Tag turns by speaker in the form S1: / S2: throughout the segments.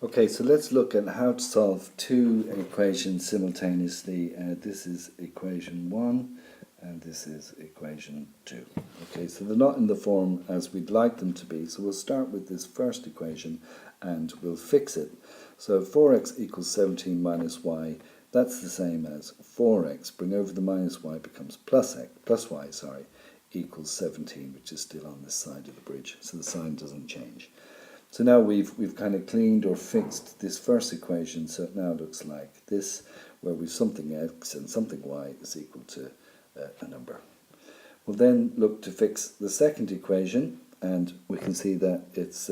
S1: Okay, so let's look at how to solve two equations simultaneously. This is equation 1 and this is equation 2. Okay, so they're not in the form as we'd like them to be, so we'll start with this first equation and we'll fix it. So 4x equals 17 minus y, that's the same as 4x, bring over the minus y, becomes plus y, equals 17, which is still on this side of the bridge, so the sign doesn't change. So now we've kind of cleaned or fixed this first equation, so it now looks like this, where we've something x and something y is equal to a number. We'll then look to fix the second equation, and we can see that it's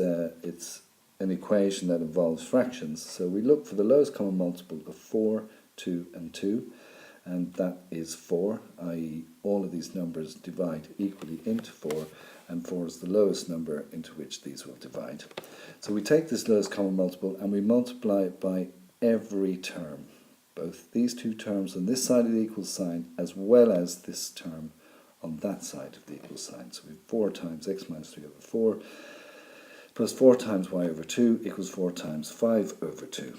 S1: an equation that involves fractions. So we look for the lowest common multiple of 4, 2 and 2, and that is 4, i.e. all of these numbers divide equally into 4, and 4 is the lowest number into which these will divide. So we take this lowest common multiple and we multiply it by every term, both these two terms on this side of the equal sign as well as this term on that side of the equal sign. So we have 4 times x minus 3 over 4 plus 4 times y over 2 equals 4 times 5 over 2.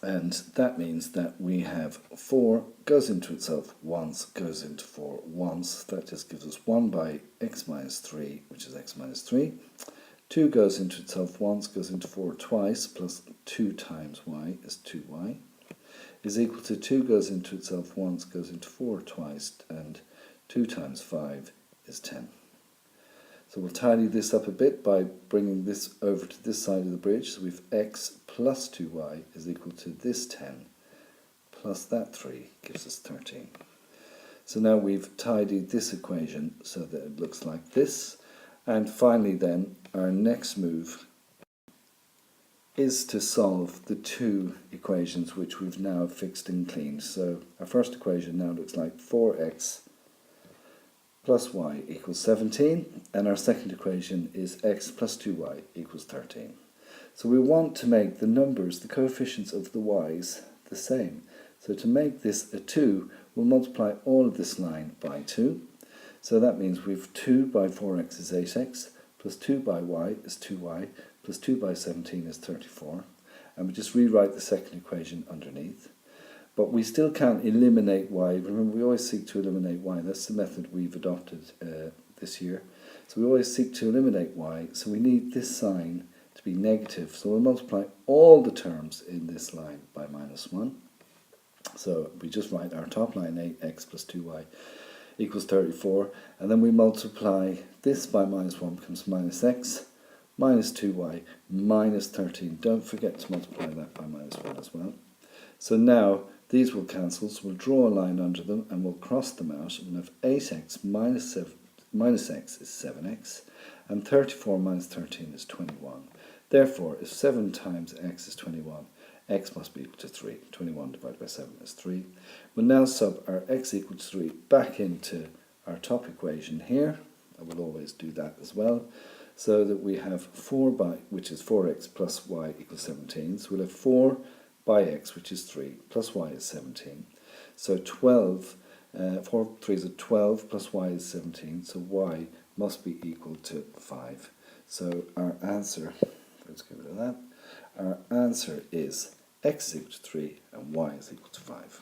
S1: And that means that we have 4 goes into itself once, goes into 4 once. That just gives us 1 by x minus 3, which is x minus 3. 2 goes into itself once, goes into 4 twice, plus 2 times y is 2y, is equal to 2 goes into itself once, goes into 4 twice, and 2 times 5 is 10. So we'll tidy this up a bit by bringing this over to this side of the bridge. So we've x plus 2y is equal to this 10 plus that 3 gives us 13. So now we've tidied this equation so that it looks like this. And finally then, our next move is to solve the two equations which we've now fixed and cleaned. So our first equation now looks like 4x plus y equals 17, and our second equation is x plus 2y equals 13. So we want to make the numbers, the coefficients of the y's, the same. So to make this a 2, we'll multiply all of this line by 2. So that means we've 2 by 4x is 8x, plus 2 by y is 2y, plus 2 by 17 is 34. And we just rewrite the second equation underneath. But we still can't eliminate y. Remember, we always seek to eliminate y. That's the method we've adopted this year. So we always seek to eliminate y. So we need this sign to be negative. So we'll multiply all the terms in this line by minus 1. So we just write our top line 8x plus 2y equals 34. And then we multiply this by minus 1 becomes minus x minus 2y minus 13. Don't forget to multiply that by minus 1 as well. So now these will cancel, so we'll draw a line under them and we'll cross them out. And we'll have 8x minus x is 7x, and 34 minus 13 is 21. Therefore, if 7 times x is 21, x must be equal to 3. 21 divided by 7 is 3. We'll now sub our x equals 3 back into our top equation here. I will always do that as well. So that we have 4 by, which is 4x plus y equals 17. So we'll have 4 by x, which is 3, plus y is 17. So 12, 4 3 is 12, plus y is 17, so y must be equal to 5. So our answer, let's get rid of that, our answer is x is equal to 3 and y is equal to 5.